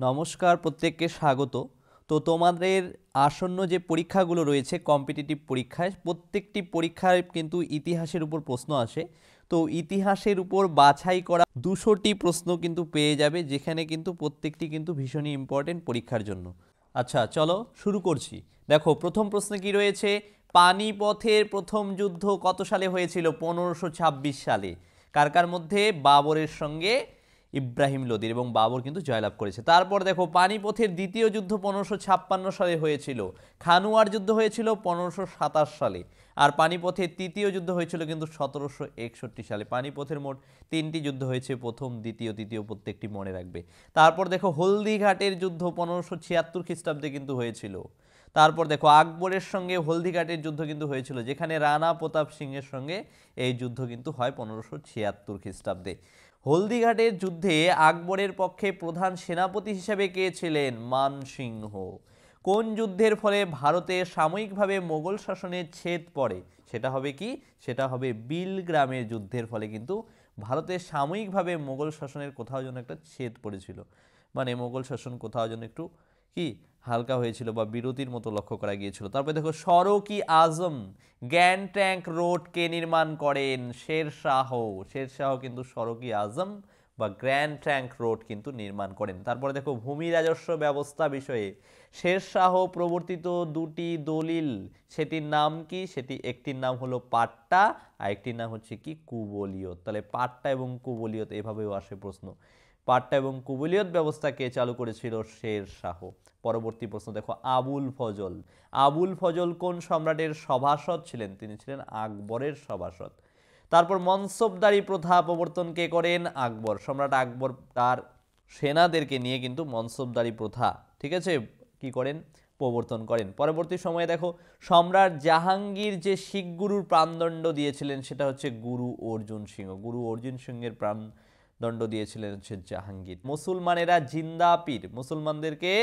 নমস্কার, প্রত্যেককে স্বাগত। তো তোমাদের আসন্ন যে পরীক্ষাগুলো রয়েছে কম্পিটিটিভ পরীক্ষায়, প্রত্যেকটি পরীক্ষায় কিন্তু ইতিহাসের উপর প্রশ্ন আসে। তো ইতিহাসের উপর বাছাই করা 200টি প্রশ্ন কিন্তু পেয়ে যাবে, যেখানে কিন্তু প্রত্যেকটি কিন্তু ভীষণই ইম্পর্টেন্ট পরীক্ষার জন্য। আচ্ছা, চলো শুরু করছি। দেখো, প্রথম প্রশ্নে কি রয়েছে, পানিপথের প্রথম যুদ্ধ কত সালে হয়েছিল? 1526 সালে। কার কার মধ্যে? বাবরের সঙ্গে ইব্রাহিম লোদির, এবং বাবর কিন্তু জয়লাভ করেছে। তারপর দেখো, পানিপথের দ্বিতীয় যুদ্ধ 1556 সালে হয়েছিল। খানুয়ার যুদ্ধ হয়েছিল 1527 সালে। আর পানিপথের তৃতীয় যুদ্ধ হয়েছিল কিন্তু 1761 সালে। পানিপথের মোট 3টি যুদ্ধ হয়েছে, প্রথম, দ্বিতীয়, তৃতীয়, প্রত্যেকটি মনে রাখবে। তারপর দেখো, হলদিঘাটের যুদ্ধ 1576 খ্রিস্টাব্দে কিন্তু হয়েছিল। তারপর দেখো, আকবরের সঙ্গে হলদিঘাটের যুদ্ধ কিন্তু হয়েছিল, যেখানে রানা প্রতাপ সিংহের সঙ্গে এই যুদ্ধ কিন্তু হয় 1576 খ্রিস্টাব্দে। হলদিঘাটের যুদ্ধে আকবরের পক্ষে প্রধান সেনাপতি হিসেবে কে ছিলেন? মানসিংহ। কোন যুদ্ধের ফলে ভারতে সাময়িকভাবে মোগল শাসনের ছেদ পড়ে? সেটা হবে কি? সেটা হবে বিলগ্রামের যুদ্ধের ফলে কিন্তু ভারতে সাময়িকভাবে মোগল শাসনের কোথাও যেন একটা ছেদ পড়েছিল, মানে মোগল শাসন কোথাও যেন একটু কি হালকা হয়েছিল বা বিরতির মতো লক্ষ্য করা গিয়েছিল। তারপরে দেখো, সড়ক-ই আজম গ্র্যান্ড ট্রাঙ্ক রোড কে নির্মাণ করেন? শেরশাহ। শেরশাহ কিন্তু সড়ক-ই আজম বা গ্র্যান্ড ট্রাঙ্ক রোড কিন্তু নির্মাণ করেন। তারপরে দেখো, ভূমি রাজস্ব ব্যবস্থা বিষয়ে শেরশাহ প্রবর্তিত দুটি দলিল, সেটির নাম কি? সেটি একটির নাম হলো পাট্টা, আর একটির নাম হচ্ছে কি? কুবলিয়ত। তাহলে পাট্টা এবং কুবলিয়ত এভাবেও আসে প্রশ্ন। পাট্টা এবং কুবলিয়ত ব্যবস্থা কে চালু করেছিল? শেরশাহ। পরবর্তী প্রশ্ন দেখো, আবুল ফজল। আবুল ফজল কোন সম্রাটের সভাসদ ছিলেন? তিনি ছিলেন আকবরের সভাসদ। তারপর মনসবদারি প্রথা প্রবর্তন কে করেন? আকবর। সম্রাট আকবর তার সেনাদেরকে নিয়ে কিন্তু মনসবদারি প্রথা, ঠিক আছে, কি করেন? প্রবর্তন করেন। পরবর্তী সময়ে দেখো, সম্রাট জাহাঙ্গীর যে শিখ গুরুর প্রাণদণ্ড দিয়েছিলেন সেটা হচ্ছে গুরু অর্জুন সিংহ। গুরু অর্জুন সিংহের প্রাণদণ্ড দিয়েছিলেন হচ্ছে জাহাঙ্গীর। মুসলমানেরা জিন্দা পীর, মুসলমানদেরকে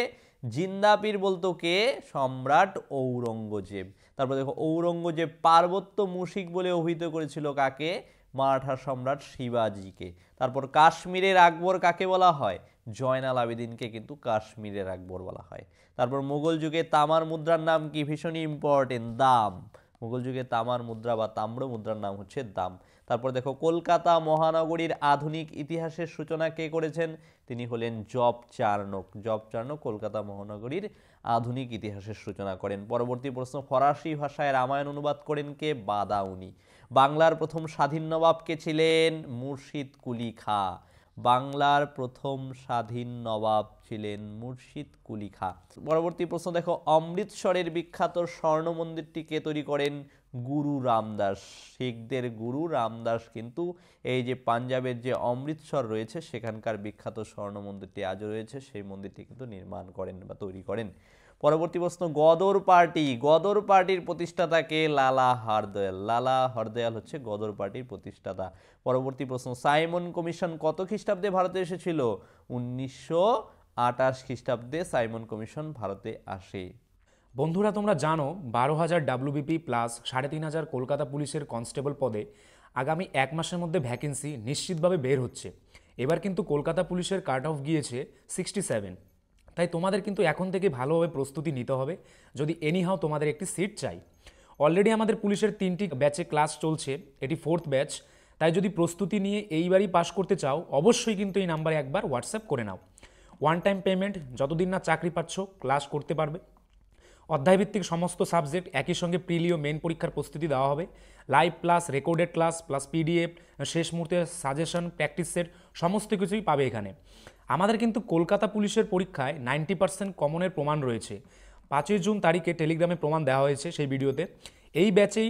জিন্দা পীর বলতো কে? সম্রাট ঔরঙ্গজেব। তারপর দেখো, ঔরঙ্গজেব পার্বত্য মুশিক বলে অভিহিত করেছিল কাকে? মারাঠা সম্রাট শিবাজিকে। তারপর কাশ্মীরের আকবর কাকে বলা হয়? জয়নাল আবেদিনকে কিন্তু কাশ্মীরের আকবর বলা হয়। তারপর মুঘল যুগে তামার মুদ্রার নাম কি? ভীষণই ইম্পর্টেন্ট, দাম। মুঘল যুগে তামার মুদ্রা বা তাম্র মুদ্রার নাম হচ্ছে দাম। তারপর দেখো, কলকাতা মহানগরীর আধুনিক ইতিহাসের সূচনা কে করেছেন? তিনি হলেন job Charnock. Job Charnock Kolkata মহানগরীর আধুনিক ইতিহাসের সূচনা করেন। পরবর্তী প্রশ্ন, ফরাসি ভাষায় রামায়ণ অনুবাদ করেন কে? বাদাউনি। বাংলার প্রথম স্বাধীন নবাব কে ছিলেন? মুর্শিদ কুলি খাঁ। বাংলার প্রথম স্বাধীন নবাব ছিলেন মুর্শিদ কুলি খাঁ। পরবর্তী প্রশ্ন দেখো, অমৃতসরের বিখ্যাত স্বর্ণ মন্দিরটি কে তৈরি করেন? গুরু রামদাস। শিখদের গুরু রামদাস কিন্তু এই যে পাঞ্জাবের যে অমৃতসর রয়েছে সেখানকার বিখ্যাত স্বর্ণ মন্দিরটি আজও রয়েছে, সেই মন্দিরটি কিন্তু নির্মাণ করেন বা তৈরি করেন। পরবর্তী প্রশ্ন, গদর পার্টি। গদর পার্টির প্রতিষ্ঠাতা কে? লালা হরদয়াল। লালা হরদয়াল হচ্ছে গদর পার্টির প্রতিষ্ঠাতা। পরবর্তী প্রশ্ন, সাইমন কমিশন কত খ্রিস্টাব্দে ভারতে এসেছিল? 1928 খ্রিস্টাব্দে সাইমন কমিশন ভারতে আসে। বন্ধুরা, তোমরা জানো 12,000 WBP প্লাস 3,500 কলকাতা পুলিশের কনস্টেবল পদে আগামী 1 মাসের মধ্যে ভ্যাকেন্সি নিশ্চিতভাবে বের হচ্ছে। এবার কিন্তু কলকাতা পুলিশের কাট অফ গিয়েছে 67। তাই তোমাদের কিন্তু এখন থেকে ভালোভাবে প্রস্তুতি নিতে হবে যদি এনিহাও তোমাদের একটি সিট চাই। অলরেডি আমাদের পুলিশের 3টি ব্যাচে ক্লাস চলছে, এটি 4th ব্যাচ। তাই যদি প্রস্তুতি নিয়ে এইবারই পাশ করতে চাও অবশ্যই কিন্তু এই নাম্বারে একবার হোয়াটসঅ্যাপ করে নাও। ওয়ান টাইম পেমেন্ট, যতদিন না চাকরি পাচ্ছ ক্লাস করতে পারবে। অধ্যায়ভিত্তিক সমস্ত সাবজেক্ট, একই সঙ্গে প্রিলি ও মেন পরীক্ষার প্রস্তুতি দেওয়া হবে। Live class, recorded class plus PDF, শেষ মুহূর্তে সাজেশন, প্র্যাকটিস সেট সমস্ত কিছুই পাবে এখানে। আমাদের কিন্তু কলকাতা পুলিশের পরীক্ষায় 90% কমনের প্রমাণ রয়েছে। 5ই জুন তারিখে টেলিগ্রামে প্রমাণ দেওয়া হয়েছে সেই ভিডিওতে। এই ব্যাচেই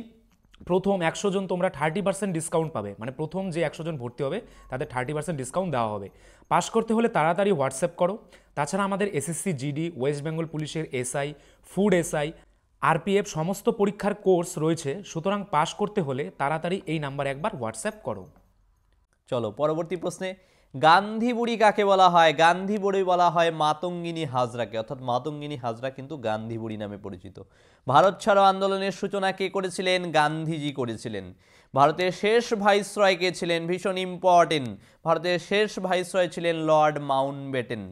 প্রথম 100 জন তোমরা 30% ডিসকাউন্ট পাবে, মানে প্রথম যে 100 জন ভর্তি হবে তাদের 30% ডিসকাউন্ট দেওয়া হবে। পাস করতে হলে তাড়াতাড়ি হোয়াটসঅ্যাপ করো। তাছাড়া আমাদের SSC GD, ওয়েস্ট বেঙ্গল পুলিশের SI, ফুড SI, RPF সমস্ত পরীক্ষার কোর্স রয়েছে, সুতরাং পাস করতে হলে তাড়াতাড়ি এই নাম্বারে একবার হোয়াটসঅ্যাপ করো। চলো পরবর্তী প্রশ্নে, গান্ধী বুড়ি কাকে বলা হয়? গান্ধী বুড়ি বলা হয় মাতঙ্গিনী হাজরাকে, অর্থাৎ মাতঙ্গিনী হাজরা কিন্তু গান্ধী বুড়ি নামে পরিচিত। ভারত ছাড়ো আন্দোলনের সূচনা কে করেছিলেন? গান্ধীজি করেছিলেন। ভারতের শেষ ভাইসরয় কে ছিলেন? ভীষণ ইম্পর্টেন্ট, ভারতের শেষ ভাইসরয় ছিলেন লর্ড মাউন্টব্যাটেন।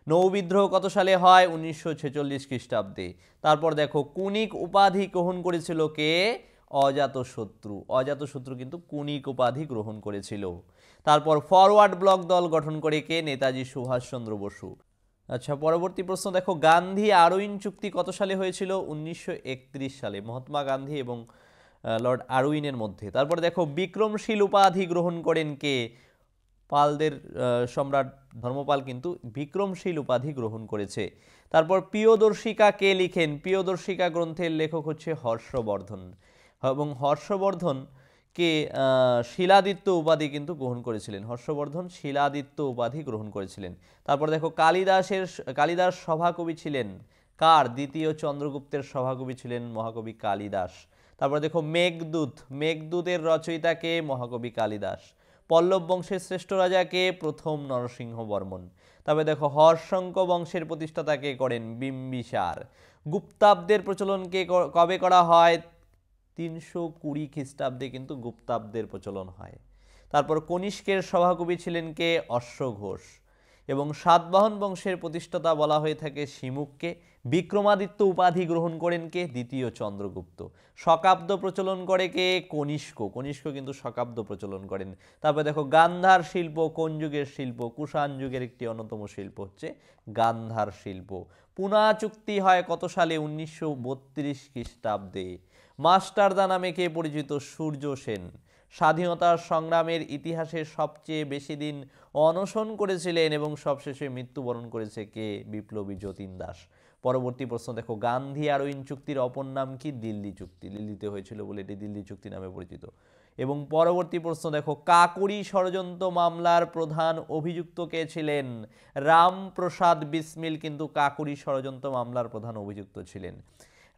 নৌ বিদ্রোহ কত সালে হয়? 1946 খ্রিস্টাব্দে। তারপর দেখো কুনিক উপাধি গ্রহণ করেছিল কে? অজাতশত্রু। অজাতশত্রু কিন্তু কুনিক উপাধি গ্রহণ করেছিল। তারপর ফরওয়ার্ড ব্লক দল গঠন করে কে? নেতাজি সুভাষচন্দ্র বসু। আচ্ছা, পরবর্তী প্রশ্ন দেখো, গান্ধী আরউইন চুক্তি কত সালে হয়েছিল? 1931 সালে, মহাত্মা গান্ধী এবং লর্ড আরউইনের মধ্যে। তারপর দেখো, বিক্রমশীল উপাধি গ্রহণ করেন কে? পালদের সম্রাট ধর্মপাল কিন্তু বিক্রমশীল উপাধি গ্রহণ করেছে। তারপর প্রিয়দর্শিকা কে লিখেন? প্রিয়দর্শিকা গ্রন্থের লেখক হচ্ছে হর্ষবর্ধন, এবং হর্ষবর্ধন কে শিলাদিত্য উপাধি কিন্তু গ্রহণ করেছিলেন। হর্ষবর্ধন শিলাদিত্য উপাধি গ্রহণ করেছিলেন। তারপর দেখো, কালিদাস সভাকবি ছিলেন কার? দ্বিতীয় চন্দ্রগুপ্তের সভাকবি ছিলেন মহাকবি কালিদাস। তারপর দেখো, মেঘদূতের রচয়িতা কে? মহাকবি কালিদাস। পল্লব বংশের শ্রেষ্ঠ রাজা কে? প্রথম নরসিংহ বর্মন। তবে দেখো, হর্ষঙ্ক বংশের প্রতিষ্ঠাতা কে করেন? বিম্বিসার। গুপ্তাব্দের প্রচলন কে কবে করা হয়? 320 খ্রিস্টাব্দে কিন্তু গুপ্তাব্দের প্রচলন হয়। তারপর কনিষ্কের সভাকবি ছিলেন কে? অশ্বঘোষ। এবং সাতবাহন বংশের প্রতিষ্ঠাতা বলা হয়ে থাকে শিমুককে। বিক্রমাদিত্য উপাধি গ্রহণ করেন কে? দ্বিতীয় চন্দ্রগুপ্ত। শকাব্দ প্রচলন করে কে? কনিষ্ক কিন্তু শকাব্দ প্রচলন করেন। তারপর দেখো, গান্ধার শিল্প কোন যুগের শিল্প? কুষাণ যুগের একটি অন্যতম শিল্প হচ্ছে গান্ধার শিল্প। পুনা চুক্তি হয় কত সালে? 1932 খ্রিস্টাব্দে। মাস্টারদা নামে কে পরিচিত? সূর্য সেন। স্বাধীনতার সংগ্রামের ইতিহাসে সবচেয়ে বেশি দিন অনশন করেছিলেন এবং সবশেষে মৃত্যুবরণ করেছে কে? বিপ্লবী যতীন দাস। পরবর্তী প্রশ্ন দেখো, গান্ধী আরউইন চুক্তির অপর নাম কি? দিল্লি চুক্তি। দিল্লিতে হয়েছিল বলে এটি দিল্লি চুক্তি নামে পরিচিত। এবং পরবর্তী প্রশ্ন দেখো, কাকুরি ষড়যন্ত্র মামলার প্রধান অভিযুক্ত কে ছিলেন? রামপ্রসাদ বিসমিল কিন্তু কাকুরি ষড়যন্ত্র মামলার প্রধান অভিযুক্ত ছিলেন।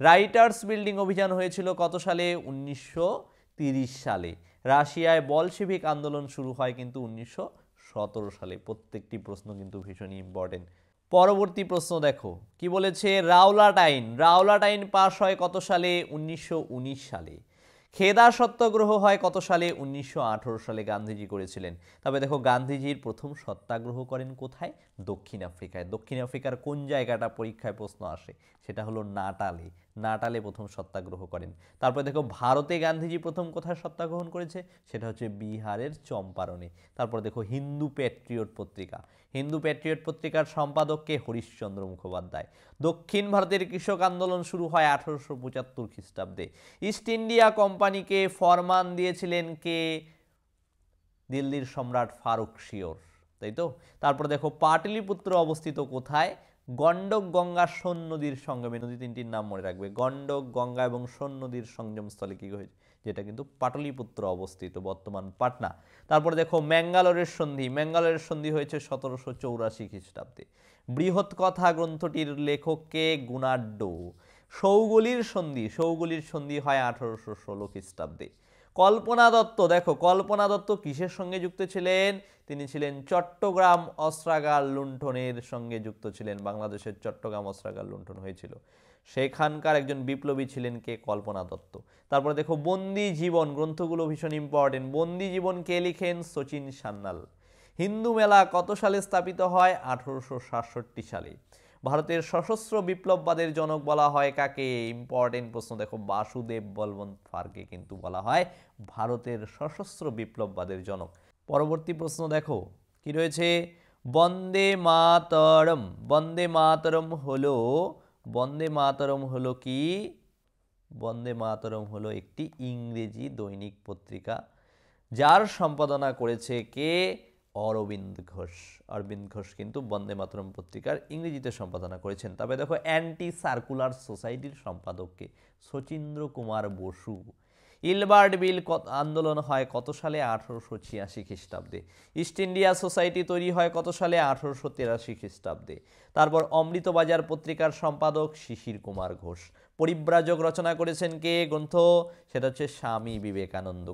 রাইটার্স বিল্ডিং অভিযান হয়েছিল কত সালে? 1930 সালে। রাশিয়ায় বলশেভিক আন্দোলন শুরু হয় কিন্তু 1917 সালে। প্রত্যেকটি প্রশ্ন কিন্তু ভীষণই ইম্পর্টেন্ট। পরবর্তী প্রশ্ন দেখো, কি বলেছে? রাওলাট আইন পাশ হয় কত সালে? 1919 সালে। খেদা সত্যাগ্রহ হয় কত সালে? 1918 সালে গান্ধীজি করেছিলেন। তবে দেখো, গান্ধীজির প্রথম সত্যাগ্রহ করেন কোথায়? দক্ষিণ আফ্রিকায়। দক্ষিণ আফ্রিকার কোন জায়গাটা পরীক্ষায় প্রশ্ন আসে? সেটা হলো নাটালে প্রথম সত্যাগ্রহ করেন। তারপর দেখো, ভারতে গান্ধীজি প্রথম কোথায় সত্যাগ্রহণ করেছে? সেটা হচ্ছে বিহারের চম্পারণে। তারপর দেখো, হিন্দু প্যাট্রিয়ট পত্রিকার সম্পাদককে? হরিশ্চন্দ্র মুখোপাধ্যায়। দক্ষিণ ভারতের কৃষক আন্দোলন শুরু হয় 1875 খ্রিস্টাব্দে। ইস্ট ইন্ডিয়া কোম্পানিকে ফরমান দিয়েছিলেন কে? দিল্লির সম্রাট ফারুক শিওর, তাই তো। তারপর দেখো, পাটলিপুত্র অবস্থিত কোথায়? গণ্ডক গঙ্গা সোন নদীর সঙ্গমে। নদী তিনটির নাম মনে রাখবে, গণ্ডক, গঙ্গা এবং সোন নদীর সংযমস্থলে কি হয়েছে? যেটা কিন্তু পাটলিপুত্র অবস্থিত, বর্তমান পাটনা। তারপর দেখো, ম্যাঙ্গালোরের সন্ধি হয়েছে 1784 খ্রিস্টাব্দে। বৃহৎ কথা গ্রন্থটির লেখককে? গুণাঢ্য। সৌগলির সন্ধি হয় 1816 খ্রিস্টাব্দে। কল্পনা দত্ত কিসের সঙ্গে যুক্ত ছিলেন? তিনি ছিলেন চট্টগ্রাম অস্ত্রাগার লুণ্ঠনের সঙ্গে যুক্ত ছিলেন। বাংলাদেশের চট্টগ্রাম অস্ত্রাগার লুণ্ঠন হয়েছিল, সেখানকার একজন বিপ্লবী ছিলেন কে? কল্পনা দত্ত। তারপরে দেখো, বন্দি জীবন গ্রন্থগুলো ভীষণ ইম্পর্টেন্ট। বন্দি জীবন কে লিখেন? শচীন সান্যাল। হিন্দু মেলা কত সালে স্থাপিত হয়? 1867 সালে। ভারতের সশস্ত্র বিপ্লববাদের জনক বলা হয় কাকে? ইম্পর্টেন্ট প্রশ্ন দেখো, বাসুদেব বলবন্ত ফারকে কিন্তু বলা হয় ভারতের সশস্ত্র বিপ্লববাদের জনক। পরবর্তী প্রশ্ন দেখো, কি রয়েছে? বন্দে মাতরম হলো কি? বন্দে মাতরম হলো একটি ইংরেজি দৈনিক পত্রিকা, যার সম্পাদনা করেছে কে? অরবিন্দ ঘোষ কিন্তু বন্দে মাতরম পত্রিকার ইংরেজিতে সম্পাদনা করেছেন। তবে দেখো, অ্যান্টি সার্কুলার সোসাইটির সম্পাদককে? শচীন্দ্র কুমার বসু। ইলবার্ট বিল আন্দোলন হয় কত সালে? 1886 খ্রিস্টাব্দে। ইস্ট ইন্ডিয়া সোসাইটি তৈরি হয় কত সালে? 1883 খ্রিস্টাব্দে। তারপর অমৃতবাজার পত্রিকার সম্পাদক শিশির কুমার ঘোষ। পরিব্রাজক রচনা করেছেন কে? গ্রন্থ সেটা হচ্ছে স্বামী বিবেকানন্দ।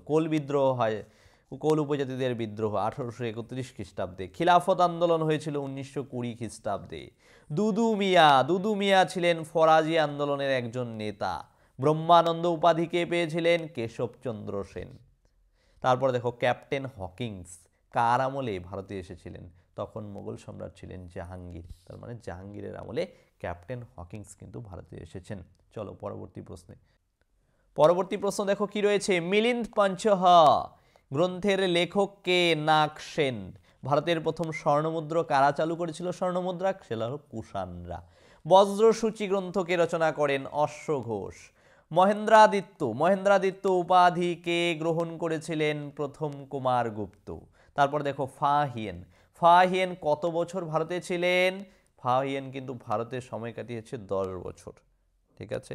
কোল উপজাতিদের বিদ্রোহ 1831 খ্রিস্টাব্দে। খিলাফত আন্দোলন হয়েছিল 1920 খ্রিস্টাব্দে। দুদু মিয়া ছিলেন ফরাজি আন্দোলনের একজন নেতা। ব্রহ্মানন্দ উপাধিকে পেয়েছিলেন? কেশবচন্দ্র সেন। তারপর দেখো, ক্যাপ্টেন হকিংস কার আমলে ভারতে এসেছিলেন? তখন মোগল সম্রাট ছিলেন জাহাঙ্গীর, তার মানে জাহাঙ্গীরের আমলে ক্যাপ্টেন হকিংস কিন্তু ভারতে এসেছেন। চলো পরবর্তী প্রশ্নে। পরবর্তী প্রশ্ন দেখো কি রয়েছে, মিলিন্দ পঞ্চহ গ্রন্থের লেখক কে? নাগসেন। ভারতের প্রথম স্বর্ণমুদ্রা কারা চালু করেছিল? স্বর্ণমুদ্রা সেটা হলো কুষাণরা। বজ্রসূচি গ্রন্থকে রচনা করেন অশ্ব ঘোষ। মহেন্দ্রাদিত্য উপাধিকে গ্রহণ করেছিলেন প্রথম কুমারগুপ্ত। তারপর দেখো ফাহিয়েন কত বছর ভারতে ছিলেন? ফাহিয়েন কিন্তু ভারতে সময় কাটিয়েছে 10 বছর। ঠিক আছে,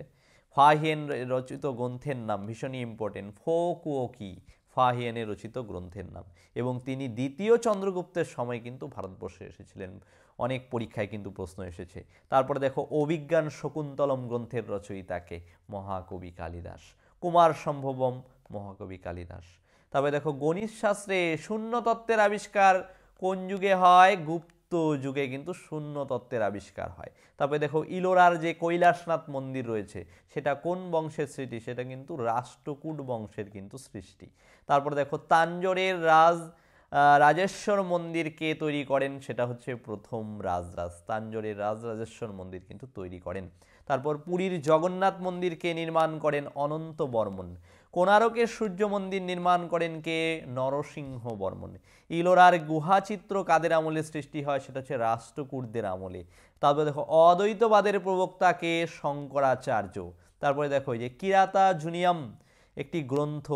ফাহিয়েন রচিত গ্রন্থের নাম ভীষণই ইম্পর্টেন্ট, ফোকুওকি, ফাহিয়েনের রচিত গ্রন্থের নাম। এবং তিনি দ্বিতীয় চন্দ্রগুপ্তের সময় কিন্তু ভারতবর্ষে এসেছিলেন, অনেক পরীক্ষায় কিন্তু প্রশ্ন এসেছে। তারপরে দেখো অভিজ্ঞান শকুন্তলম গ্রন্থের রচয়িতাকে? মহাকবি কালিদাস। কুমার সম্ভবম, মহাকবি কালিদাস। তবে দেখো গণিত শাস্ত্রে শূন্য তত্ত্বের আবিষ্কার কোন যুগে হয়? গুপ্ত যুগে কিন্তু শূন্য তত্ত্বের আবিষ্কার হয়। তারপরে দেখো ইলোরার যে কৈলাসনাথ মন্দির রয়েছে সেটা কোন বংশের সৃষ্টি? সেটা কিন্তু রাষ্ট্রকূট বংশের কিন্তু সৃষ্টি। তারপরে দেখো তাঞ্জোরের রাজেশ্বর মন্দির কে তৈরি করেন? সেটা হচ্ছে প্রথম তাঞ্জোরের রাজরাজেশ্বর মন্দির কিন্তু তৈরি করেন। তারপর পুরীর জগন্নাথ মন্দির কে নির্মাণ করেন? অনন্ত বর্মন। কোণারকের সূর্য মন্দির নির্মাণ করেন কে? নরসিংহ বর্মন। ইলোরার গুহাচিত্র কাদের আমলে সৃষ্টি হয়? সেটা হচ্ছে রাষ্ট্রকূটদের আমলে। তারপরে দেখো অদ্বৈতবাদের প্রবক্তা কে? শঙ্করাচার্য। তারপরে দেখো এই যে কিরাতা জুনিয়াম একটি গ্রন্থ,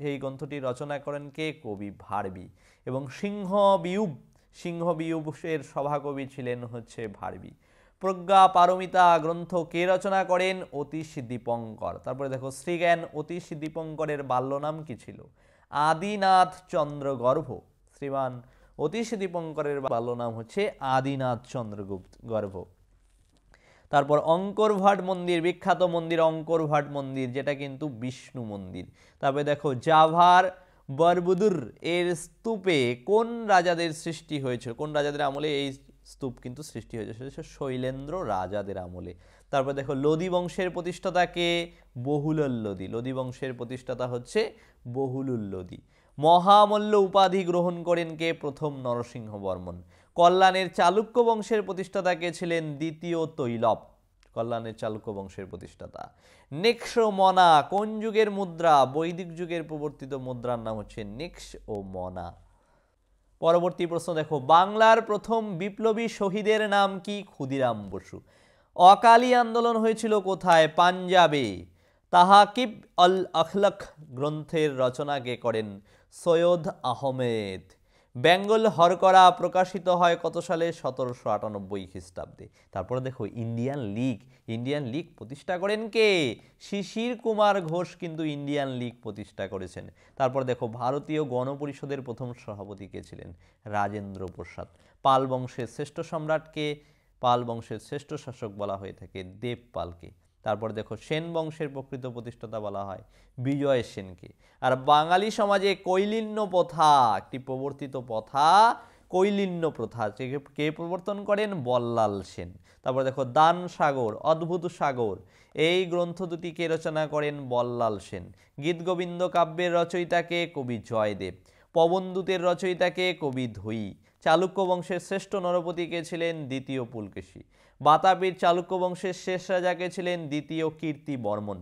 এই গ্রন্থটি রচনা করেন কে? কবি ভারবি। এবং সিংহবিয়ুবের সভাকবি ছিলেন হচ্ছে ভারবি। প্রজ্ঞা পারমিতা গ্রন্থ কে রচনা করেন? অতীশ দীপঙ্কর। তারপরে দেখো শ্রীজ্ঞান অতীশ দীপঙ্করের বাল্য নাম কি ছিল? আদিনাথ চন্দ্র গর্ভ। শ্রীমান অতীশ দীপঙ্করের বাল্য নাম হচ্ছে আদিনাথ চন্দ্রগুপ্ত গর্ভ। তারপর অঙ্করভাট মন্দির, বিখ্যাত মন্দির অঙ্করভাট মন্দির, যেটা কিন্তু বিষ্ণু মন্দির। তারপরে দেখো জাভার বরবুদুর এর স্তূপে কোন রাজাদের সৃষ্টি হয়েছিল? কোন রাজাদের আমলে এই স্তূপ কিন্তু সৃষ্টি হয়েছে? সেটা হচ্ছে শৈলেন্দ্র রাজাদের আমলে। তারপর দেখো লোদি বংশের প্রতিষ্ঠাতা কে? বহুলুল লোদি। লোদি বংশের প্রতিষ্ঠাতা হচ্ছে বহুলুল লোদি। মহামল্ল উপাধি গ্রহণ করেন কে? প্রথম নরসিংহ বর্মন। কল্যাণের চালুক্য বংশের প্রতিষ্ঠাতা কে ছিলেন? দ্বিতীয় তৈলব। কল্যাণের চালুক্য বংশের প্রতিষ্ঠাতা। নিক্স ও মনা কোন যুগের মুদ্রা? বৈদিক যুগের প্রবর্তিত মুদ্রার নাম হচ্ছে নিক্স ও মনা। পরবর্তী প্রশ্ন দেখো, বাংলার প্রথম বিপ্লবী শহীদের নাম কি? ক্ষুদিরাম বসু। অকালী আন্দোলন হয়েছিল কোথায়? পাঞ্জাবে। তাহাকিব আল আখলাক গ্রন্থের রচনা কে করেন? সৈয়দ আহমেদ। বেঙ্গল হরকরা প্রকাশিত হয় কত সালে? 1798 খ্রিস্টাব্দে। তারপরে দেখো ইন্ডিয়ান লীগ প্রতিষ্ঠা করেন কে? শিশির কুমার ঘোষ কিন্তু ইন্ডিয়ান লীগ প্রতিষ্ঠা করেছেন। তারপর দেখো ভারতীয় গণপরিষদের প্রথম সভাপতি কে ছিলেন? রাজেন্দ্র প্রসাদ। পাল বংশের শ্রেষ্ঠ সম্রাটকে? পাল বংশের শ্রেষ্ঠ শাসক বলা হয়ে থাকে দেবপালকে। তারপর দেখো সেন বংশের প্রকৃত প্রতিষ্ঠাতা বলা হয় বিজয় সেনকে। আর বাঙালি সমাজে কৈলিন্য প্রথা, একটি প্রবর্তিত প্রথা কৈলিন্য প্রথা, কে প্রবর্তন করেন? বল্লাল সেন। তারপর দেখো দান সাগর, অদ্ভুত সাগর, এই গ্রন্থ দুটি কে রচনা করেন? বল্লাল সেন। গীতগোবিন্দ কাব্যের রচয়িতাকে? কবি জয়দেব। পবনদূতের রচয়িতাকে? কবি ধৈ। চালুক্য বংশের শ্রেষ্ঠ নরপতি কে ছিলেন? দ্বিতীয় পুলকেশী। বাতাপির চালুক্য বংশের শেষ রাজা কে ছিলেন? দ্বিতীয় কীর্তি বর্মন।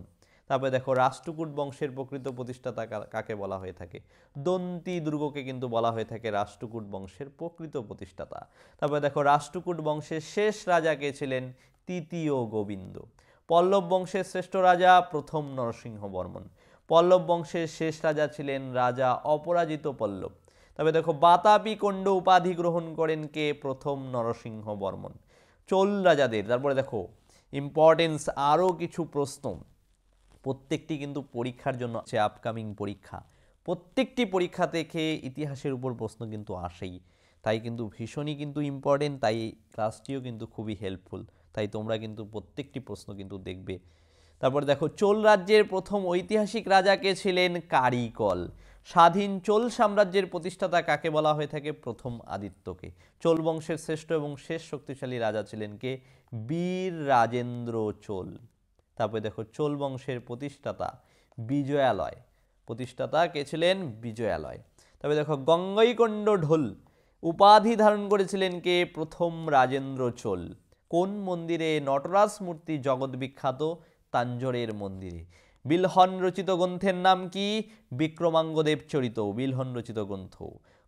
তারপরে দেখো রাষ্ট্রকূট বংশের প্রকৃত প্রতিষ্ঠাতা কাকে বলা হয়ে থাকে? দন্তি দুর্গকে কিন্তু বলা হয়ে থাকে রাষ্ট্রকূট বংশের প্রকৃত প্রতিষ্ঠাতা। তারপরে দেখো রাষ্ট্রকূট বংশের শেষ রাজা কে ছিলেন? তৃতীয় গোবিন্দ। পল্লব বংশের শ্রেষ্ঠ রাজা? প্রথম নরসিংহ বর্মন। পল্লব বংশের শেষ রাজা ছিলেন রাজা অপরাজিত পল্লব। তবে দেখো বাতাপি কণ্ড উপাধি গ্রহণ করেন কে? প্রথম নরসিংহ বর্মন। চোল রাজাদের, তারপরে দেখো ইম্পর্টেন্স আরও কিছু প্রশ্ন, প্রত্যেকটি কিন্তু পরীক্ষার জন্য আছে, আপকামিং পরীক্ষা, প্রত্যেকটি পরীক্ষা থেকে ইতিহাসের উপর প্রশ্ন কিন্তু আসেই, তাই কিন্তু ভীষণই কিন্তু ইম্পর্টেন্ট, তাই ক্লাসটিও কিন্তু খুবই হেল্পফুল, তাই তোমরা কিন্তু প্রত্যেকটি প্রশ্ন কিন্তু দেখবে। তারপর দেখো চোল রাজ্যের প্রথম ঐতিহাসিক রাজা কে ছিলেন? কারিকল। স্বাধীন চোল সাম্রাজ্যের প্রতিষ্ঠাতা কাকে বলা হয়ে থাকে? প্রথম আদিত্যকে। চোল বংশের শ্রেষ্ঠ এবং শেষ শক্তিশালী রাজা ছিলেন কে? বীর রাজেন্দ্র চোল। তারপরে দেখো চোল বংশের প্রতিষ্ঠাতা বিজয়ালয়, প্রতিষ্ঠাতা কে ছিলেন? বিজয়ালয়। তবে দেখো গঙ্গৈকোণ্ড ঢোল উপাধি ধারণ করেছিলেন কে? প্রথম রাজেন্দ্র চোল। কোন মন্দিরে নটরাজ মূর্তি জগৎ বিখ্যাত? তাঞ্জোরের মন্দিরে। বিলহন রচিত গ্রন্থের নাম কি? বিক্রমাঙ্গদেব চরিত বিলহন রচিত গ্রন্থ।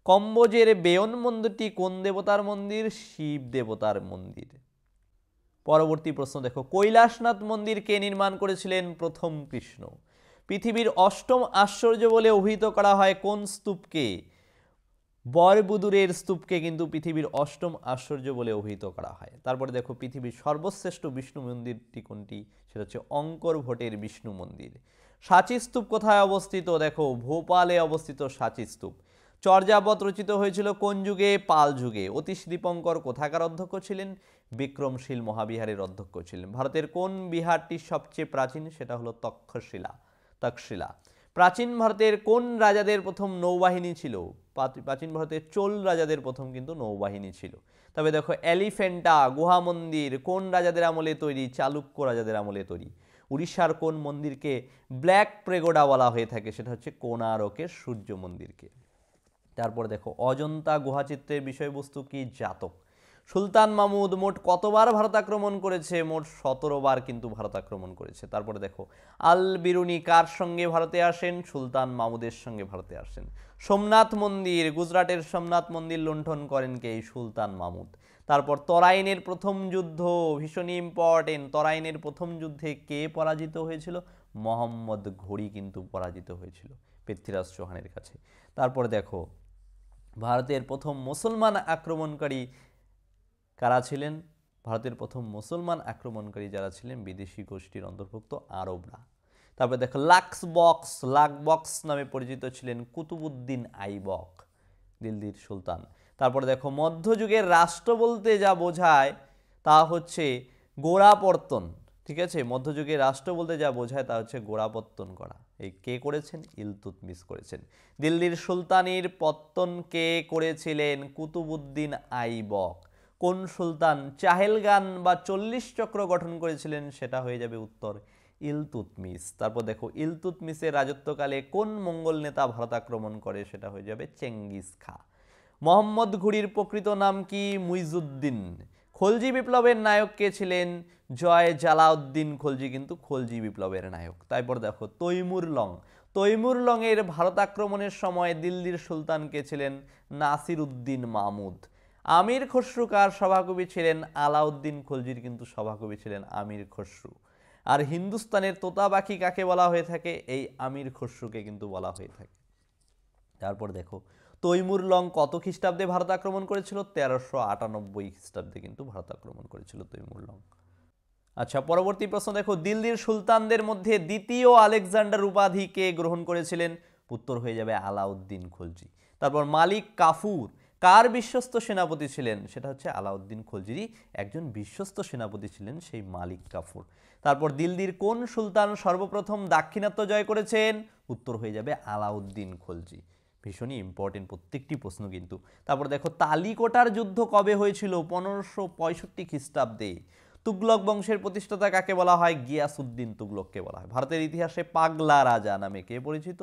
কম্বোজের বেয়ন মন্দিরটি কোন দেবতার মন্দির? শিব দেবতার মন্দির। পরবর্তী প্রশ্ন দেখো, কৈলাসনাথ মন্দির কে নির্মাণ করেছিলেন? প্রথম কৃষ্ণ। পৃথিবীর অষ্টম আশ্চর্য বলে অভিহিত করা হয় কোন স্তূপকে? বরবুদুরের স্তূপকে কিন্তু পৃথিবীর অষ্টম আশ্চর্য বলে অভিহিত করা হয়। তারপরে দেখো, পৃথিবীর সর্বশ্রেষ্ঠ বিষ্ণু মন্দিরটি কোনটি? সেটা হচ্ছে অঙ্কর ভট্টের বিষ্ণু মন্দির। সাঁচি স্তূপ কোথায় অবস্থিত? দেখো, ভোপালে অবস্থিত সাঁচি স্তূপ। চর্যাপদ রচিত হয়েছিল কোন যুগে? পাল যুগে। অতীশ দীপঙ্কর কোথাকার অধ্যক্ষ ছিলেন? বিক্রমশীল মহাবিহারের অধ্যক্ষ ছিলেন। ভারতের কোন বিহারটি সবচেয়ে প্রাচীন? সেটা হলো তক্ষশিলা। প্রাচীন ভারতের কোন রাজাদের প্রথম নৌবাহিনী ছিল? প্রাচীন ভারতের চোল রাজাদের প্রথম কিন্তু নৌবাহিনী ছিল। তবে দেখো, এলিফেন্টা গুহা মন্দির কোন রাজাদের আমলে তৈরি? চালুক্য রাজাদের আমলে তৈরি। উড়িষ্যার কোন মন্দিরকে ব্ল্যাক প্রেগোডা বলা হয়ে থাকে? সেটা হচ্ছে কোণারকের সূর্য মন্দিরকে। তারপর দেখো, অজন্তা গুহাচিত্রের বিষয়বস্তু কি? জাতক। সুলতান মাহমুদ মোট কতবার ভারত আক্রমণ করেছে? মোট 17 বার কিন্তু ভারত আক্রমণ করেছে। তারপরে দেখো, আল বিরুনি কার সঙ্গে ভারতে আসেন? সুলতান মাহমুদের সঙ্গে ভারতে আসেন। সোমনাথ মন্দির, গুজরাটের সোমনাথ মন্দির লুণ্ঠন করেন কে? সুলতান মাহমুদ। তারপর তরাইনের প্রথম যুদ্ধ, ভীষণই ইম্পর্টেন্ট। তরাইনের প্রথম যুদ্ধে কে পরাজিত হয়েছিল? মোহাম্মদ ঘুরি কিন্তু পরাজিত হয়েছিল পৃথ্বীরাজ চৌহানের কাছে। তারপর দেখো, ভারতের প্রথম মুসলমান আক্রমণকারী কারা ছিলেন? ভারতের প্রথম মুসলমান আক্রমণকারী যারা ছিলেন, বিদেশি গোষ্ঠীর অন্তর্ভুক্ত আরবরা। তারপরে দেখো, লাক বক্স নামে পরিচিত ছিলেন কুতুবুদ্দিন আইবক, দিল্লির সুলতান। তারপরে দেখো, মধ্যযুগের রাষ্ট্র বলতে যা বোঝায় তা হচ্ছে গোড়াপত্তন। ঠিক আছে, মধ্যযুগের রাষ্ট্র বলতে যা বোঝায় তা হচ্ছে গোড়াপত্তন করা। এই কে করেছেন? ইলতুৎমিশ করেছেন। দিল্লির সুলতানির পত্তন কে করেছিলেন? কুতুবুদ্দিন আইবক। কোন সুলতান চাহেলগান বা 40 চক্র গঠন করেছিলেন? সেটা হয়ে যাবে উত্তর ইলতুৎমিশ। তারপর দেখো, ইলতুৎমিশের রাজত্বকালে কোন মঙ্গল নেতা ভারত আক্রমণ করে? সেটা হয়ে যাবে চেঙ্গিস খা। মোহাম্মদ ঘুরির প্রকৃত নাম কি? মুইজুদ্দিন। খলজি বিপ্লবের নায়ক কে ছিলেন? জয় জালাউদ্দিন খলজি কিন্তু খলজি বিপ্লবের নায়ক। তারপর দেখো, তৈমুর লং এর ভারত আক্রমণের সময় দিল্লির সুলতান কে ছিলেন? নাসির উদ্দিন মাহমুদ। আমির খসরু কার সভাকবি ছিলেন? আলাউদ্দিন খলজির কিন্তু সভাকবি ছিলেন আমির খসরু। আর হিন্দুস্তানের তোতা পাখি কাকে বলা হয়ে থাকে? এই আমির খসরুকে কিন্তু বলা হয়ে থাকে। তারপর দেখো, তৈমুর লং কত খ্রিস্টাব্দে ভারত আক্রমণ করেছিল? 1398 খ্রিস্টাব্দে কিন্তু ভারত আক্রমণ করেছিল তৈমুর লং। আচ্ছা, পরবর্তী প্রশ্ন দেখো, দিল্লির সুলতানদের মধ্যে দ্বিতীয় আলেকজান্ডার উপাধি কে গ্রহণ করেছিলেন? উত্তর হয়ে যাবে আলাউদ্দিন খলজি। তারপর মালিক কাফুর কার বিশ্বস্ত সেনাপতি ছিলেন? সেটা হচ্ছে আলাউদ্দিন খলজিরই একজন বিশ্বস্ত সেনাপতি ছিলেন সেই মালিক কাফুর। তারপর দিল্লির কোন সুলতান সর্বপ্রথম দাক্ষিণাত্য জয় করেছেন? উত্তর হয়ে যাবে আলাউদ্দিন খলজি। ভীষণই ইম্পর্টেন্ট প্রত্যেকটি প্রশ্ন কিন্তু। তারপর দেখো, তালিকোটার যুদ্ধ কবে হয়েছিল? 1565 খ্রিস্টাব্দে। তুগলক বংশের প্রতিষ্ঠাতা কাকে বলা হয়? গিয়াসউদ্দিন তুগলককে বলা হয়। ভারতের ইতিহাসে পাগলা রাজা নামে কে পরিচিত?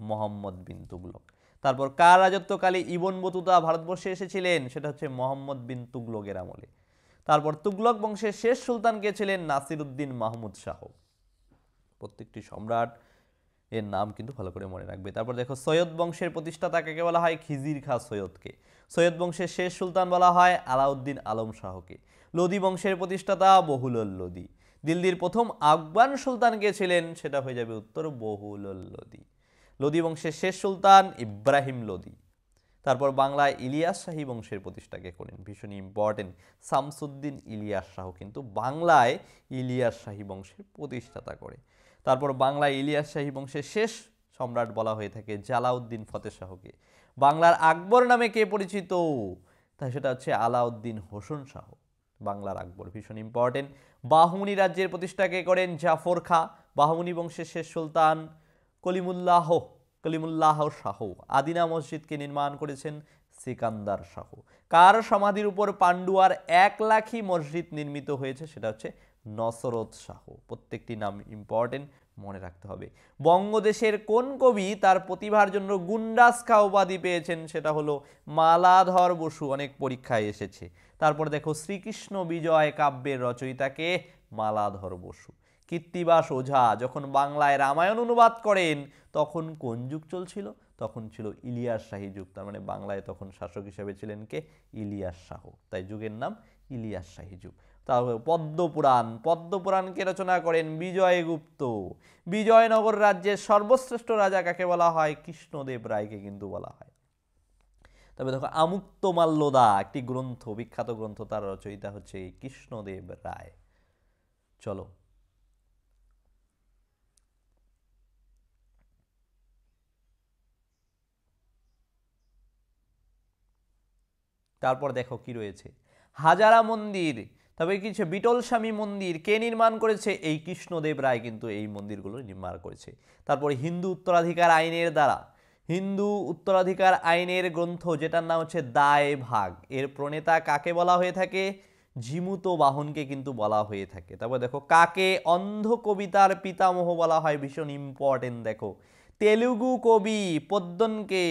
মোহাম্মদ বিন তুগলক। তারপর কার রাজত্বকালে ইবন বতুতা ভারতবর্ষে এসেছিলেন? সেটা হচ্ছে মোহাম্মদ বিন তুগলকের আমলে। তারপর তুগলক বংশের শেষ সুলতান কে ছিলেন? নাসির উদ্দিন মাহমুদ শাহ। প্রত্যেকটি সম্রাট এর নাম কিন্তু ভালো করে মনে রাখবে। তারপর দেখো, সৈয়দ বংশের প্রতিষ্ঠাতা কাকে বলা হয়? খিজির খাঁ সৈয়দকে। সৈয়দ বংশের শেষ সুলতান বলা হয় আলাউদ্দিন আলম শাহকে। লোদি বংশের প্রতিষ্ঠাতা বহুলল লোদি। দিল্লির প্রথম আফগান সুলতান কে ছিলেন? সেটা হয়ে যাবে উত্তর বহুলল লোদি। লোদি বংশের শেষ সুলতান ইব্রাহিম লোদি। তারপর বাংলায় ইলিয়াস শাহী বংশের প্রতিষ্ঠা কে করেন? ভীষণ ইম্পর্টেন্ট, শামসুদ্দিন ইলিয়াস শাহ কিন্তু বাংলায় ইলিয়াস শাহী বংশের প্রতিষ্ঠাতা করে। তারপর বাংলায় ইলিয়াস শাহী বংশের শেষ সম্রাট বলা হয়ে থাকে জালাউদ্দিন ফতেহ শাহকে। বাংলার আকবর নামে কে পরিচিত? তাই সেটা হচ্ছে আলাউদ্দিন হোসেন শাহ, বাংলার আকবর। ভীষণ ইম্পর্টেন্ট। বাহমনি রাজ্যের প্রতিষ্ঠা কে করেন? জাফর খাঁ। বাহমনি বংশের শেষ সুলতান কলিমুল্লাহ শাহ। আদিনা মসজিদকে নির্মাণ করেছেন সিকান্দার শাহ। কার সমাধির উপর পান্ডুয়ার 1 লাখি মসজিদ নির্মিত হয়েছে? সেটা হচ্ছে নসরত শাহ। প্রত্যেকটি নাম ইম্পর্টেন্ট, মনে রাখতে হবে। বঙ্গদেশের কোন কবি তার প্রতিভার জন্য গুন্ডাস খা উপাধি পেয়েছেন? সেটা হলো মালাধর বসু, অনেক পরীক্ষায় এসেছে। তারপর দেখো শ্রীকৃষ্ণ বিজয় কাব্যের রচয়িতাকে মালাধর বসু। কৃত্তিবাস ওঝা যখন বাংলায় রামায়ণ অনুবাদ করেন তখন কোন যুগ চলছিল? তখন ছিল ইলিয়াস শাহী যুগ। তার মানে বাংলায় তখন শাসক হিসেবে ছিলেন কে? ইলিয়াস শাহ, তাই যুগের নাম ইলিয়াস শাহী যুগ। তারপর পদ্মপুরাণকে রচনা করেন বিজয়গুপ্ত। বিজয়নগর রাজ্যের সর্বশ্রেষ্ঠ রাজা কাকে বলা হয়? কৃষ্ণদেব রায়কে কিন্তু বলা হয়। তবে দেখো আমুক্তমাল্যদা একটি গ্রন্থ, বিখ্যাত গ্রন্থ, তার রচয়িতা হচ্ছে কৃষ্ণদেব রায়। চলো তারপর দেখো কি রয়েছে, হাজারা মন্দির, তবে কিছু বিটল স্বামী মন্দির কে নির্মাণ করেছে? এই কৃষ্ণদেব রায় কিন্তু এই মন্দিরগুলো নির্মাণ করেছে। তারপরে হিন্দু উত্তরাধিকার আইনের দ্বারা, হিন্দু উত্তরাধিকার আইনের গ্রন্থ যেটার নাম হচ্ছে দায় ভাগ, এর প্রণেতা কাকে বলা হয়ে থাকে? ঝিমুত বাহনকে কিন্তু বলা হয়ে থাকে। তারপর দেখো কাকে অন্ধ কবিতার পিতামহ বলা হয়? ভীষণ ইম্পর্টেন্ট। দেখো তেলুগু কবি পদ্মনকে,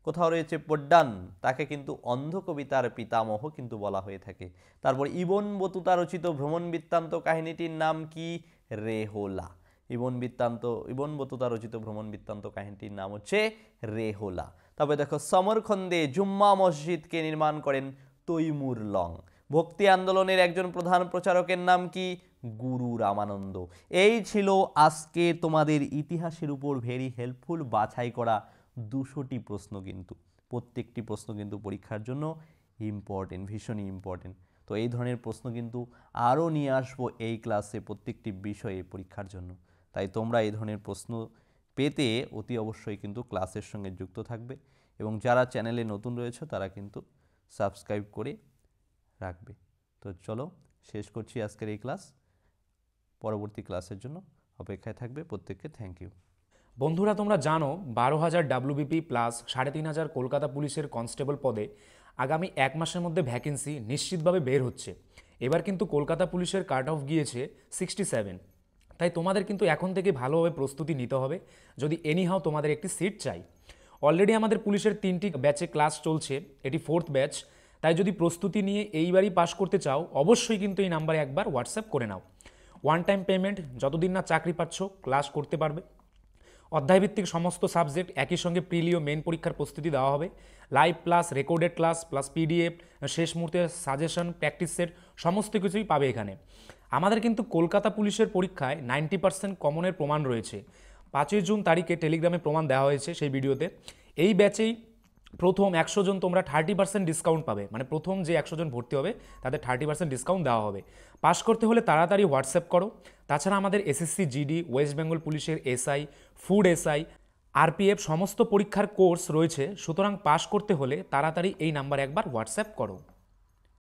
কোথাও রয়েছে পড্ডান, তাকে কিন্তু অন্ধ কবিতার পিতামহ কিন্তু বলা হয়ে থাকে। তারপর ইবন বতুতা রচিত ভ্রমণ বৃত্তান্ত কাহিনীটির নাম কি? রেহোলা। ইবন বতুতা রচিত ভ্রমণ বৃত্তান্ত কাহিনীটির নাম হচ্ছে রেহোলা। তবে দেখো সমরখন্দে জুম্মা মসজিদকে নির্মাণ করেন তৈমুর লং। ভক্তি আন্দোলনের একজন প্রধান প্রচারকের নাম কি? গুরু রামানন্দ। এই ছিল আজকে তোমাদের ইতিহাসের উপর ভেরি হেল্পফুল বাছাই করা 200টি প্রশ্ন। কিন্তু প্রত্যেকটি প্রশ্ন কিন্তু পরীক্ষার জন্য ইম্পর্টেন্ট, ভীষণই ইম্পর্টেন্ট। তো এই ধরনের প্রশ্ন কিন্তু আরও নিয়ে আসবো এই ক্লাসে প্রত্যেকটি বিষয়ে পরীক্ষার জন্য। তাই তোমরা এই ধরনের প্রশ্ন পেতে অতি অবশ্যই কিন্তু ক্লাসের সঙ্গে যুক্ত থাকবে, এবং যারা চ্যানেলে নতুন রয়েছে তারা কিন্তু সাবস্ক্রাইব করে রাখবে। তো চলো শেষ করছি আজকের এই ক্লাস। পরবর্তী ক্লাসের জন্য অপেক্ষায় থাকবে। প্রত্যেককে থ্যাংক ইউ। বন্ধুরা তোমরা জানো 12,000 WBP প্লাস 3,500 কলকাতা পুলিশের কনস্টেবল পদে আগামী 1 মাসের মধ্যে ভ্যাকেন্সি নিশ্চিতভাবে বের হচ্ছে। এবার কিন্তু কলকাতা পুলিশের কাট অফ গিয়েছে 67। তাই তোমাদের কিন্তু এখন থেকে ভালোভাবে প্রস্তুতি নিতে হবে যদি এনিহাও তোমাদের একটি সিট চাই। অলরেডি আমাদের পুলিশের 3টি ব্যাচে ক্লাস চলছে, এটি 4th ব্যাচ। তাই যদি প্রস্তুতি নিয়ে এইবারই পাস করতে চাও অবশ্যই কিন্তু এই নাম্বারে একবার হোয়াটসঅ্যাপ করে নাও। ওয়ান টাইম পেমেন্ট, যতদিন না চাকরি পাচ্ছ ক্লাস করতে পারবে। অধ্যায়ভিত্তিক সমস্ত সাবজেক্ট একই সঙ্গে প্রিলি ও মেন পরীক্ষার প্রস্তুতি দেওয়া হবে। Live class, recorded class plus PDF, শেষ মুহূর্তে সাজেশন, প্র্যাকটিস সেট সমস্ত কিছুই পাবে এখানে। আমাদের কিন্তু কলকাতা পুলিশের পরীক্ষায় 90% কমনের প্রমাণ রয়েছে। 5ই জুন তারিখে টেলিগ্রামে প্রমাণ দেওয়া হয়েছে সেই ভিডিওতে। এই ব্যাচেই প্রথম 100 জন তোমরা 30% ডিসকাউন্ট পাবে, মানে প্রথম যে 100 জন ভর্তি হবে তাদের 30% ডিসকাউন্ট দেওয়া হবে। পাস করতে হলে তাড়াতাড়ি হোয়াটসঅ্যাপ করো। তাছাড়া আমাদের SSC GD, ওয়েস্ট বেঙ্গল পুলিশের SI, ফুড SI, RPF সমস্ত পরীক্ষার কোর্স রয়েছে। সুতরাং পাস করতে হলে তাড়াতাড়ি এই নাম্বারে একবার হোয়াটসঅ্যাপ করো।